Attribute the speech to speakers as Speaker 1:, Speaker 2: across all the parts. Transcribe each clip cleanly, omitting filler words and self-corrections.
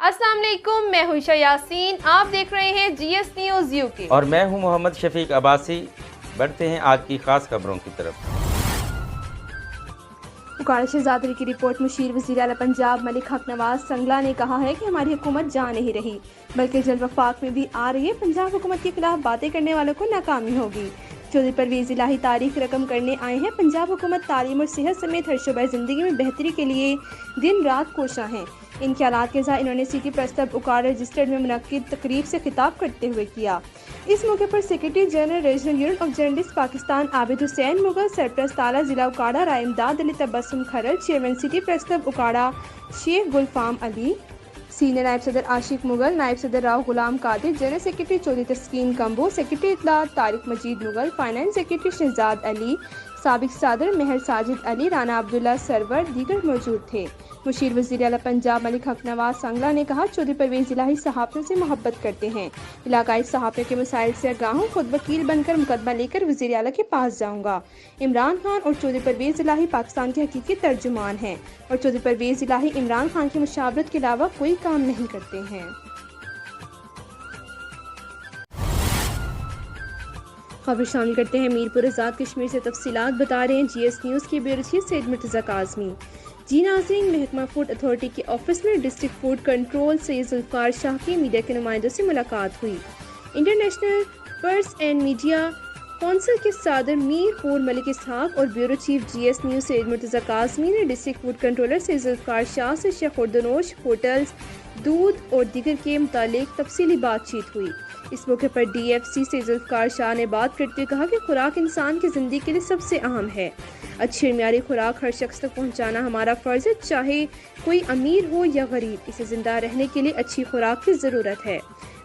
Speaker 1: अस्सलाम वालेकुम, मैं हूं ईशा यासीन। आप देख रहे हैं GS न्यूज़ UK
Speaker 2: और मैं हूं मोहम्मद शफीक अब्बासी। बढ़ते हैं आज की खास खबरों की तरफ।
Speaker 3: उकाड़ा शहजादरी की रिपोर्ट। मुशीर वज़ीर आला पंजाब मलिक हक नवाज संगला ने कहा है कि हमारी हुकूमत जा नहीं रही बल्कि जल्द वफाक में भी आ रही है। पंजाब हुकूमत के खिलाफ बातें करने वालों को नाकामी होगी। चौधरी परवेज़ इलाही तारीख रकम करने आए हैं। पंजाब हुकूमत तालीम और सेहत समेत हर शोबे ज़िंदगी में बेहतरी के लिए दिन रात कोशा है। इन ख्यालात के इज़हार इन्होंने सिटी प्रेस क्लब उकाड़ा रजिस्टर्ड में मुनक्किद तकरीब से खिताब करते हुए किया। इस मौके पर secretary general regional unit of journalist Pakistan Abid Hussain Mughal, सरपरस्त ताला जिला Okara Rai Imdad Ali Tabassum Kharal, chairman city press club Okara Sheikh Gulfam Ali, senior नायब सदर आशिक मुगल, नायब सदर Rao Ghulam Qadir, general secretary Chaudhry Taskeen Kamboh, secretary इत्तलात तारिक मजीद मुगल, फाइनेंस सेक्रेटरी शहजाद अली, साबिक सदर मेहर साजिद अली, राना अब्दुल्ला सरवर दीगर मौजूद थे। मुशीर वज़ीर आला पंजाब मलिक हक नवाज संगला ने कहा, चौधरी परवेज़ इलाही सहाफ़ियों से मोहब्बत करते हैं। इलाकाई सहाफ़ियों के मसाइल से आगाह हूँ, खुद वकील बनकर मुकदमा लेकर वज़ीर आला के पास जाऊँगा। इमरान खान और चौधरी परवेज़ इलाही पाकिस्तान के हकीकी तर्जुमान हैं और चौधरी परवेज़ इलाही इमरान खान की मुशावरत के अलावा कोई काम नहीं करते हैं। खबर शामिल करते हैं मीरपुर आज़ाद कश्मीर से। तफसीलात बता रहे हैं GS न्यूज़ के ब्यूरो चीफ सैयद मुर्तज़ा काज़मी। जी नाज़रीन, महकमा फूड अथॉरिटी के ऑफिस में district food control Syed Zulfiqar Shah की मीडिया के नुमाइंदों से मुलाकात हुई। International press and media council के सदर मीरपुर मलिक इसहाक और bureau chief GS news Syed Murtaza Kazmi ने district food controller Syed Zulfiqar Shah से शेख खुर्दनोश होटल्स, दूध और दीगर के मुतालिक तफसीली बातचीत हुई। इस मौके पर DFC से ज़ुल्फ़िकार शाह ने बात करते हुए कहा कि खुराक इंसान की ज़िंदगी के लिए सबसे अहम है। अच्छी और मियारी खुराक हर शख्स तक पहुंचाना हमारा फ़र्ज़ है, चाहे कोई अमीर हो या गरीब। इसे ज़िंदा रहने के लिए अच्छी खुराक की ज़रूरत है।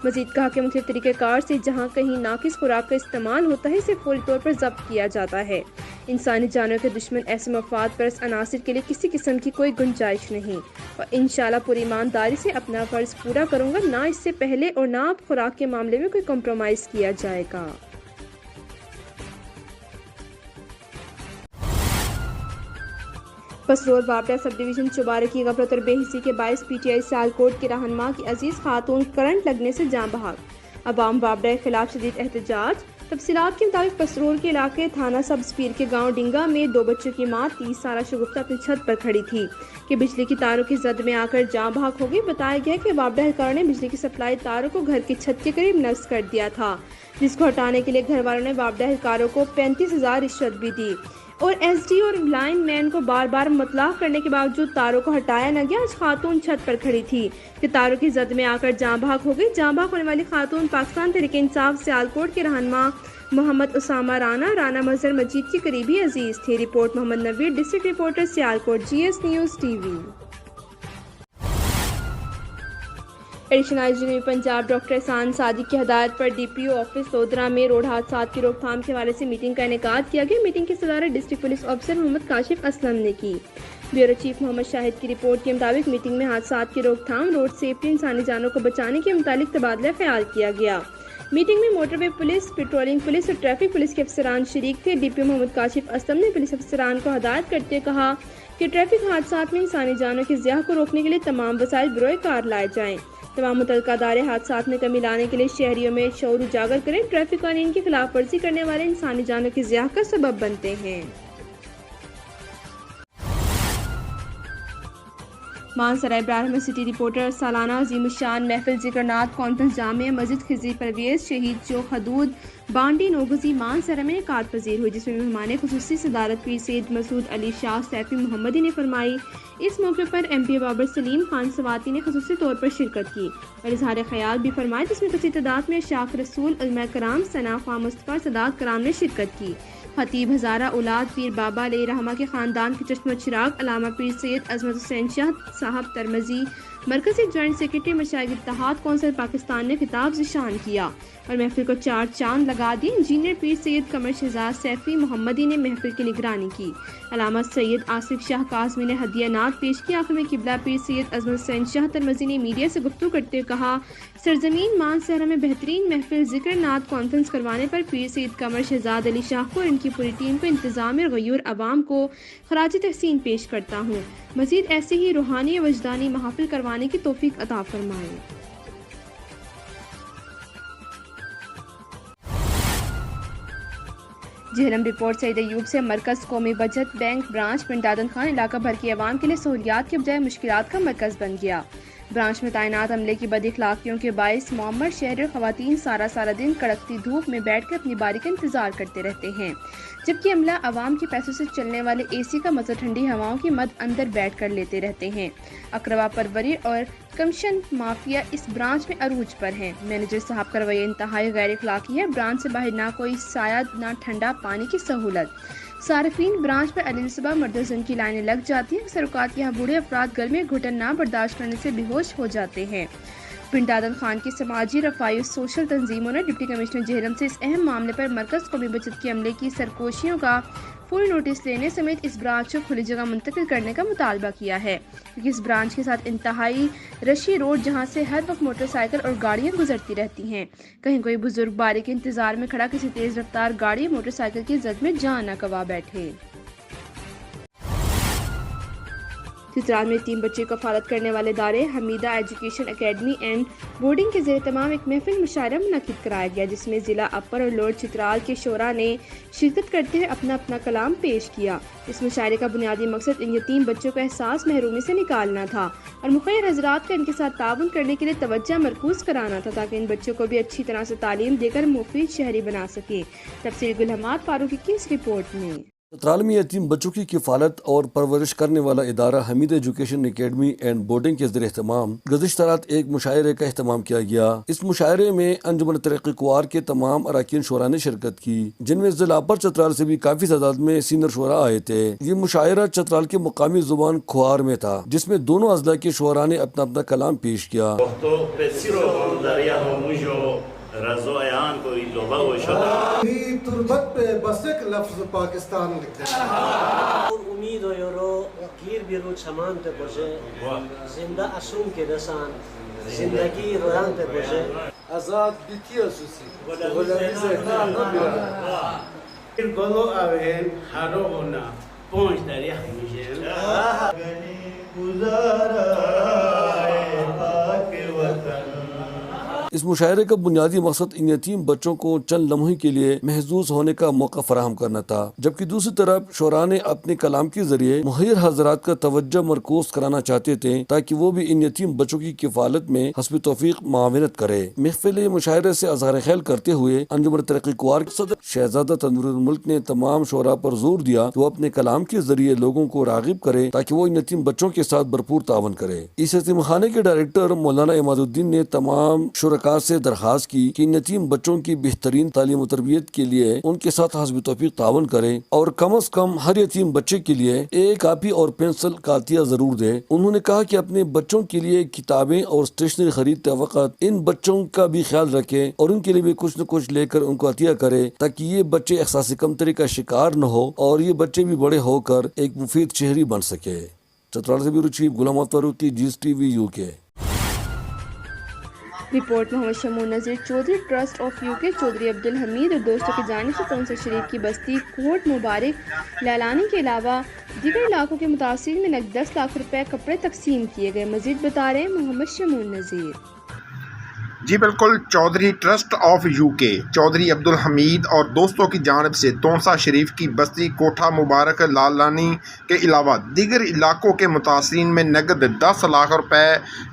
Speaker 3: मज़ीद कहा कि मुख्तलिफ़ तरीक़ेकार से जहाँ कहीं नाकिस खुराक का इस्तेमाल होता है, इसे फौरी तौर पर ज़ब्त किया जाता है। इंसानी जानों के दुश्मन ऐसे मफाद परस्त अनासिर के लिए किसी किस्म की कोई गुंजाइश नहीं और इंशाअल्लाह पूरी ईमानदारी से अपना फ़र्ज़ पूरा करूँगा। ना इससे पहले और ना अब खुराक के मामले में कोई कम्प्रोमाइज़ किया जाएगा। पसरोर बाबरा सब डिवीज़न चुबारे की गफलत और बेहिसी के बायस PTI सियालकोट के रहनुमा की अजीज़ खातून करंट लगने से जाँ बहक। अवाम बाबरा के खिलाफ शदीद एहतजाज। तफसीलात के मुताबिक पसरोर के इलाके थाना सब स्पीर के गांव डिंगा में 2 बच्चों की मां 30 साला शगुफ्ता अपनी छत पर खड़ी थी कि बिजली की तारों की जद में आकर जाँ बहक हो गई। बताया गया कि बाबरा एहलकार ने बिजली की सप्लाई तारों को घर की छत के करीब नस्ब कर दिया था, जिसको हटाने के लिए घर वालों ने बाबरा एहलकारों को 35,000 रिश्वत भी दी और SD और लाइन मैन को बार बार मुतला करने के बावजूद तारों को हटाया न गया। आज खातून छत पर खड़ी थी कि तारों की जद में आकर जाँ बहक हो गई। जाँ बहक होने वाली खातून पाकिस्तान तहरीक इंसाफ सियालकोट के रहनुमा मोहम्मद उसामा राना मजहर मजीद की करीबी अजीज थे। Report Mohammad Naveer, district reporter Sialkot, GS news TV। Additional जनूबी पंजाब डॉक्टर एहसान सादिक की हदायत पर DPO ऑफिस लोधरा में रोड हादसात की रोकथाम के हवाले से मीटिंग का इनेकाद किया गया। मीटिंग की सदारत district police officer Mohammad Kashif Aslam ने की। ब्यूरो चीफ मोहम्मद शाहिद की रिपोर्ट के मुताबिक मीटिंग में हादसात की रोकथाम, रोड सेफ्टी, इंसानी जानों को बचाने के मुतालिक तबादला ख्याल किया गया। मीटिंग में मोटरवे पुलिस, पेट्रोलिंग पुलिस और ट्रैफिक पुलिस के अफसरान शरीक थे। DPO मोहम्मद काशिफ असलम ने पुलिस अफसरान को हदायत करते हुए कहा कि ट्रैफिक हादसात में इंसानी जानों की ज़िया को रोकने के लिए तमाम वसाइल बरोए कार लाए जाएँ। तमाम मुतल्लिका अदारे हादसात में कमी लाने के लिए शहरियों में शऊर उजागर करें। ट्रैफिक कानून की खिलाफ वर्जी करने वाले इंसानी जानों की ज़िया का सबब बनते हैं। मानसराय इब्राहिम में सिटी रिपोर्टर सालाना अज़ीमुश्शान महफिल ज़िक्रनात कॉन्फ्रेंस जामिया मस्जिद खिज़री परवेज़ शहीद जो खदूद बांडी नोगजी मानसराय में इनेकाद पजीर हुई, जिसमें मेहमान खुसूसी सदारत पीर सैयद मसूद अली शाह सैफी मोहम्मदी ने फरमाई। इस मौके पर MP बाबर सलीम खान सवाती ने खुसूसी तौर पर शिरकत की और इजहार ख्याल भी फरमाया, जिसमें कसीर तादाद में शाख रसूल उलमा कराम सना ख्वाह मुस्तफ़ा सदात कराम ने शिरकत की। खतीब हज़ारा औलाद पीर बाबा अलैहि रहमा के ख़ानदान के चश्म चिराग अलामा पीर सैयद अज़मत हुसैन शाह साहब तरमजी, मरकज़ी जॉइंट सेक्रेटरी मशाइख इत्तेहाद कौंसिल पाकिस्तान ने खिताब ज़िशान किया और महफिल को 4 चांद लगा दिए। इंजीनियर पीर सैयद कमर शहजाद सैफी मोहम्मदी ने महफिल की निगरानी की। अलामा सैयद आसिफ शाह काज़मी ने हदिया नात पेश की। आखिर में किबला पीर सैयद अज़मत हुसैन शाह तरमजी ने मीडिया से गुफ्तगू करते हुए कहा, सरजमीन मानसहरा में बेहतरीन महफिल ज़िक्र नात कॉन्फ्रेंस करवाने पर पीर सैयद कमर शहजाद अली शाह को और इनकी पूरी टीम को इंतज़ाम और गयूर अवाम को खराज तहसीन पेश करता हूँ। मज़ीद ऐसे ही रूहानी वजदानी महफिल करवाने की तौफीक अता फरमाए। झेलम रिपोर्ट सईद अयूब से मरकज़ कौमी बचत बैंक ब्रांच पिंडादन खान इलाका भर की आवाम के लिए सहूलियात के बजाय मुश्किलात का मरकज़ बन गया। ब्रांच में तैनात अमले की बदअखलाकियों के बायस मोहम्मद शहरी और ख़वातीन सारा दिन कड़कती धूप में बैठ कर अपनी बारी का इंतज़ार करते रहते हैं, जबकि अमला आवाम के पैसों से चलने वाले AC का मज़ा ठंडी हवाओं की मद अंदर बैठ कर लेते रहते हैं। अकरवा परवरी और कमीशन माफिया इस ब्रांच में अरूज पर हैं। मैनेजर साहब का रवैया इंतहाई गैर अखलाकी है। ब्रांच से बाहर ना कोई साया ना ठंडा पानी की सहूलत। सार्फिन ब्रांच पर अलिल-सुबह मर्द-ओ-ज़न की लाइनें लग जाती हैं। अक्सर औकात यहाँ बूढ़े अफराद गर्मी घुटन ना बर्दाश्त करने से बेहोश हो जाते हैं। पिंडादन खान की समाजी रफ़ाई सोशल तंजीमों ने डिप्टी कमिश्नर झेलम से इस अहम मामले पर मरकज़ कौमी बचत के अमले की सरकोशियों का फुल नोटिस लेने समेत इस ब्रांच को खुली जगह मुंतकिल करने का मुतालबा किया है, क्योंकि इस ब्रांच के साथ इंतहाई रशी रोड जहां से हर वक्त मोटरसाइकिल और गाड़ियां गुजरती रहती हैं। कहीं कोई बुजुर्ग बारी के इंतजार में खड़ा किसी तेज रफ्तार गाड़ी या मोटरसाइकिल की जद में जान न गवा बैठे। चित्राल में 3 बच्चे को कफालत करने वाले इदारे Hamida education academy and boarding के ज़ेर तमाम एक महफिल मुशायरा मुनक़िद कराया गया, जिसमें ज़िला अपर और लोअर चित्राल के शोरा ने शिरकत करते हुए अपना अपना कलाम पेश किया। इस मुशायरे का बुनियादी मकसद इन यतीम बच्चों को एहसास महरूमी से निकालना था और मुख़य्यर हज़रात का इनके साथ ताउन करने के लिए तवज्जो मरकूज़ कराना था, ताकि इन बच्चों को भी अच्छी तरह से तालीम देकर मुफीद शहरी बना सके। तफसीर गुलहमाद फारूकी की इस रिपोर्ट में।
Speaker 4: चित्राल में यतीम बच्चों की किफ़ालत और परवरिश करने वाला इदारा Hamid education academy and boarding के ज़रिए एहतमाम गुज़िश्ता रात एक मुशायरे का एहतमाम किया गया। इस मुशायरे में अंजुमन तरक्की कुआर के तमाम अरकान शोरा ने शिरकत की, जिनमें ज़िला पर चित्राल से भी काफ़ी तादाद में सीनियर शोरा आए थे। ये मुशायरा चित्राल के मुकामी ज़ुबान खुआर में था, जिसमें दोनों अज़ला के शोरा ने अपना अपना कलाम पेश किया।
Speaker 5: रज़ोयान को लोबा वो शदा
Speaker 6: तुरबत पे बस एक लफ्ज़ पाकिस्तान लिख दे
Speaker 7: और उम्मीद हो योरो गिर बिरु छमान ते बजे जिंदा असुम के दसान जिंदगी रोयान ते बजे
Speaker 6: आजाद बितिया सुसी गुलामी से कान न बिरा
Speaker 5: फिर गोलो आवेन हारो होना पहुंच दरिया हमीजे गुजारा पाक वतन।
Speaker 4: इस मुशायरे का बुनियादी मकसद इन यतीम बच्चों को चंद लम्हे के लिए महजूज होने का मौका फराहम करना था, जबकि दूसरी तरफ शोरा ने अपने कलाम के जरिए मुहैयर हजरात का तवज्जो मरकूज कराना चाहते थे, ताकि वो भी इन यतीम बच्चों की किफालत में हस्ब तौफीक मावनत करे। महफिल मुशायरे से अज़हार ख़ैल करते हुए अंजुमन तरक्की कुआर के सदर शहजादा तनवीरुल मुल्क ने तमाम शोरा पर जोर दिया कि वो अपने कलाम के जरिए लोगों को रागिब करे, ताकि वो इन यतीम बच्चों के साथ भरपूर तावन करे। इस यतीमखाने के डायरेक्टर मौलाना इमादुद्दीन ने तमाम शुरका से दरखास्त की कि यतीम बच्चों की बेहतरीन तालीम और तरबियत के लिए उनके साथ हस्ब तौफीक तावन करें और कम से कम हर यतीम बच्चे के लिए एक कापी और पेंसिल का अतिया जरूर दे। उन्होंने कहा कि अपने बच्चों के लिए किताबें और स्टेशनरी खरीदते वक्त इन बच्चों का भी ख्याल रखें और उनके लिए भी कुछ न कुछ लेकर उनको अतिया करे, ताकि ये बच्चे एहसास कमतरी का शिकार न हो और ये बच्चे भी बड़े होकर एक मुफीद शहरी बन सके। चित्राल से bureau chief Ghulam Farooqi, GSTV UK।
Speaker 3: Report Mohammad Shamoon Nazir Chaudhry trust of UK Chaudhry Abdul Hameed और दोस्तों की जानिब से तौसा शरीफ की बस्ती कोट मुबारक लैलानी के अलावा दीगर इलाकों के मुतासिर में नकद 10 लाख रुपए कपड़े तकसीम किए गए। मजीद बता रहे हैं मोहम्मद शमून नज़ीर।
Speaker 8: जी बिल्कुल, Chaudhry trust of UK Chaudhry Abdul Hameed और दोस्तों की जानिब से तौसा शरीफ की बस्ती कोठा मुबारक लालानी के अलावा दीगर इलाकों के मुतासिरीन में नकद 10 लाख रुपए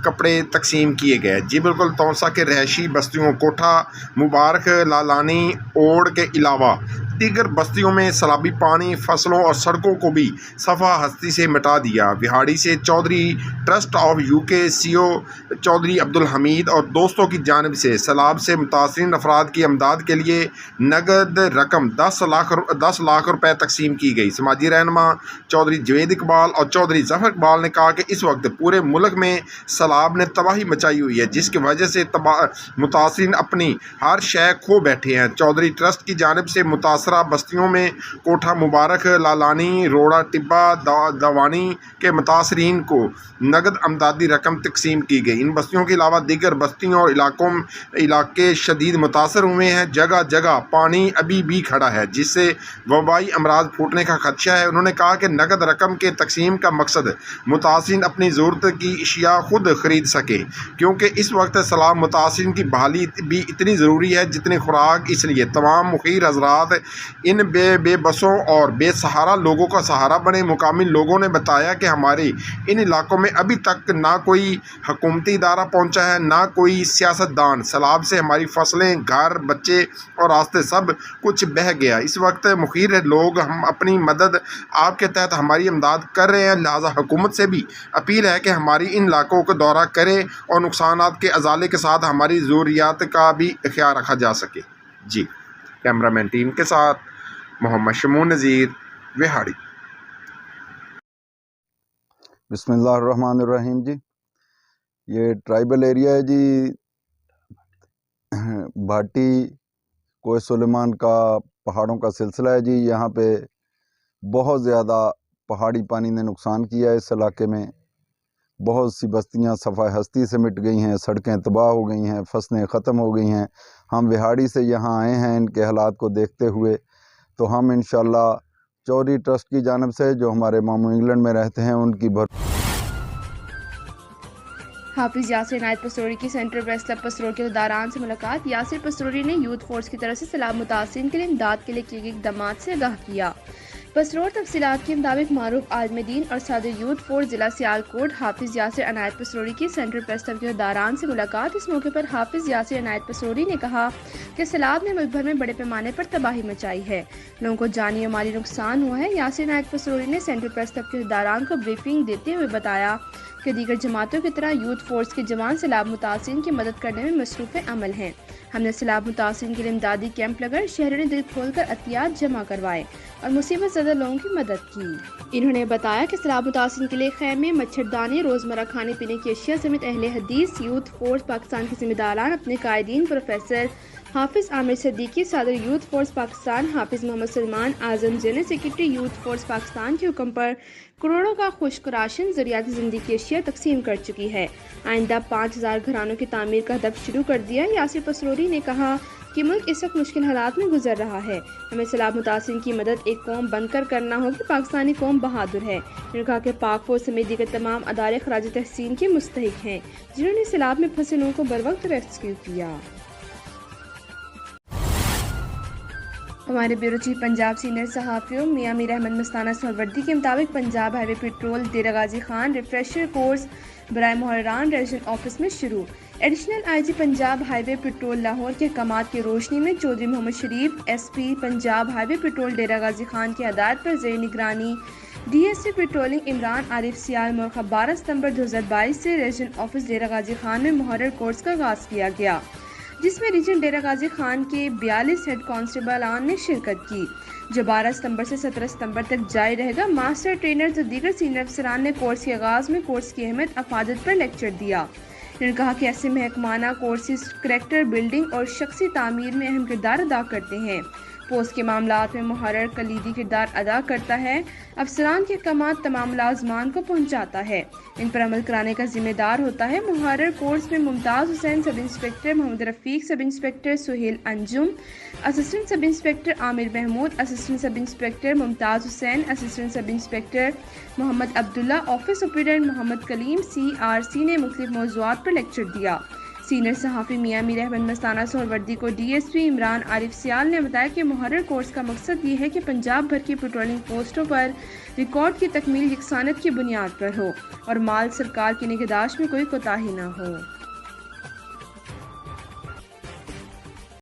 Speaker 8: कपड़े तकसीम किए गए। जी बिल्कुल, तौसा के रहायशी बस्तियों कोठा मुबारक लालानी ओड के अलावा दीगर बस्तियों में सैलाबी पानी, फसलों और सड़कों को भी सफ़ा हस्ती से मिटा दिया। बिहाड़ी से Chaudhry trust of UK CO Chaudhry Abdul Hameed और दोस्तों की जानिब से सैलाब से मुतासिरीन अफराद की अमदाद के लिए नगद रकम 10 लाख रुपए तकसीम की गई। समाजी रहनुमा चौधरी जवेद इकबाल और चौधरी जफ़र इकबाल ने कहा कि इस वक्त पूरे मुल्क में सैलाब ने तबाही मचाई हुई है, जिसकी वजह से मुतासिरीन अपनी हर शय खो बैठे हैं। चौधरी ट्रस्ट की जानिब से मुतासिरीन متاثرہ بستیوں میں کوٹھا مبارک، لالانی، روڑا ٹبا، دوانی کے متاثرین کو نقد امدادی رقم تقسیم کی گئی۔ ان بستیوں کے علاوہ دیگر بستیوں اور علاقے شدید متاثر ہوئے ہیں۔ جگہ جگہ پانی ابھی بھی کھڑا ہے جس سے وبائی امراض پھوٹنے کا خدشہ ہے۔ انہوں نے کہا کہ نقد رقم کے تقسیم کا مقصد متاثرین اپنی ضرورت کی اشیاء خود خرید سکے، کیونکہ اس وقت سیلاب متاثرین کی بحالی بھی اتنی ضروری ہے جتنی خوراک۔ اس لیے تمام مخیر حضرات ان بے بسوں اور بے سہارا لوگوں کا سہارا بنے۔ مقامی لوگوں نے بتایا کہ ہمارے ان علاقوں میں ابھی تک نہ کوئی حکومتی ادارہ پہنچا ہے، نہ کوئی سیاستدان۔ سیلاب سے ہماری فصلیں، گھر، بچے اور راستے سب کچھ بہہ گیا۔ اس وقت مخیر لوگ ہم اپنی مدد آپ کے تحت ہماری امداد کر رہے ہیں، لہٰذا حکومت سے بھی اپیل ہے کہ ہماری ان علاقوں کا دورہ کرے اور نقصانات کے ازالے کے ساتھ ہماری ضروریات کا بھی خیال رکھا جا سکے۔ جی، کیمرہ مین ٹیم کے ساتھ محمد شمون نذیر، وہاڑی۔
Speaker 9: بسم اللہ الرحمن الرحیم۔ جی، یہ ٹرائبل ایریا ہے جی، بھاٹی کوہ سلیمان کا پہاڑوں کا سلسلہ ہے جی۔ یہاں پہ بہت زیادہ پہاڑی پانی نے نقصان کیا ہے۔ اس علاقے میں بہت سی بستیاں صفحہ ہستی سے مٹ گئی ہیں، سڑکیں تباہ ہو گئی ہیں، فصلیں ختم ہو گئی ہیں۔ ہم وہاڑی سے یہاں آئے ہیں ان کے حالات کو دیکھتے ہوئے، تو ہم انشاءاللہ چودھری ٹرسٹ کی جانب سے، جو ہمارے ماموں انگلینڈ میں رہتے ہیں، ان کی
Speaker 3: حافظ یاسر عنایت پسروری کی سینٹرل پریس کلب پسرور کے دوران سے ملاقات۔ یاسر پسروری نے یوتھ فورس کی طرف سے سیلاب متاثرین کے لیے امداد کے لیے کیے گئے اقدامات سے آگاہ کیا۔ پسرور تفصیلات کے مطابق معروف عالم دین اور صدر یوتھ فورس ضلع سیالکوٹ حافظ یاسر عنایت پسروری کی سینٹرل پریس کلب کے دوران سے ملاقات۔ اس موقع پر حافظ یاسر عنایت پسروری نے کہا کہ سیلاب نے ملک بھر میں بڑے پیمانے پر تباہی مچائی ہے، لوگوں کو جانی اور مالی نقصان ہوا ہے۔ یاسر عنایت پسروری نے سینٹرل پریس کلب کے دوران کو بریفنگ دیتے ہوئے بتایا کہ دیگر جماعتوں کی طرح یوتھ فورس کے جوان سیلاب متاثرین کی مدد کرنے میں مصروف عمل ہیں۔ ہم نے سیلاب متاثرین کے لیے امدادی کیمپ لگائے، شہریوں نے دل کھول کر عطیات جمع کروائے اور مصیبت زدہ لوگوں کی مدد کی۔ انہوں نے بتایا کہ سیلاب متاثرین کے لیے خیمے، مچھردانے، روزمرہ کھانے پینے کی اشیاء سمیت اہل حدیث یوتھ فورس پاکستان کے ذمہ داران اپنے قائدین پروفیسر حافظ عامر صدیقی، صدر youth force Pakistan Hafiz Muhammad Salman Azam, general secretary youth force Pakistan کے حکم پر کروڑوں کا خشک راشن، ضروریات زندگی کی اشیاء تقسیم کر چکی ہے۔ آئندہ 5000 گھرانوں کی تعمیر کا ہدف شروع کر دیا۔ یاسر پسروری نے کہا کہ ملک اس وقت مشکل حالات میں گزر رہا ہے، ہمیں سیلاب متاثرین کی مدد ایک قوم بن کر کرنا ہوگی۔ پاکستانی قوم بہادر ہے۔ انہوں نے کہا کہ پاک فوج سمیت دیگر تمام ادارے خراج تحسین کے مستحق ہیں جنہوں نے سیلاب میں پھنسے لوگوں کو بروقت ریسکیو کیا۔ ہمارے بیورو چیف پنجاب سینئر صحافیوں میاں میر احمد مستانہ سہروردی کے مطابق Punjab highway patrol Dera Ghazi Khan refresher course برائے محرران ریجنل آفس میں شروع۔ Additional I G Punjab highway patrol Lahore کے احکامات کی روشنی میں Chaudhry Muhammad Sharif S P Punjab highway patrol Dera Ghazi Khan کی ہدایت پر زیر نگرانی D S C patrolling Imran Arif Sial مورخہ 12 ستمبر 2022 سے ریجنل آفس ڈیرہ غازی خان میں محرر کورس کا آغاز کیا گیا، جس میں ریجن ڈیرہ غازی خان کے 42 ہیڈ کانسٹیبلان نے شرکت کی، جو 12 ستمبر سے 17 ستمبر تک جاری رہے گا۔ ماسٹر ٹرینرز اور دیگر سینئر افسران نے کورس کے آغاز میں کورس کی اہمیت افادت پر لیکچر دیا۔ انہوں نے کہا کہ ایسے محکمانہ کورسز کریکٹر بلڈنگ اور شخصی تعمیر میں اہم کردار ادا کرتے ہیں۔ پوسٹ کے معاملات میں محرر کلیدی کردار ادا کرتا ہے، افسران کے احکامات تمام ملازمان کو پہنچاتا ہے، ان پر عمل کرانے کا ذمہ دار ہوتا ہے۔ محرر کورس میں ممتاز حسین سب انسپکٹر، محمد رفیق سب انسپکٹر، سہیل انجم اسسٹنٹ سب انسپکٹر، عامر محمود اسسٹنٹ سب انسپکٹر، ممتاز حسین اسسٹنٹ سب انسپکٹر، محمد عبداللہ آفس سپرنٹنڈنٹ، محمد کلیم CRC نے مختلف موضوعات پر لیکچر دیا۔ سینئر صحافی میاں میر احمد مستانہ سہروردی کو D S P Imran Arif سیال نے بتایا کہ محرر کورس کا مقصد یہ ہے کہ پنجاب بھر کی پیٹرولنگ پوسٹوں پر ریکارڈ کی تکمیل یکسانیت کی بنیاد پر ہو اور مال سرکار کی نگہداشت میں کوئی کوتاہی نہ ہو۔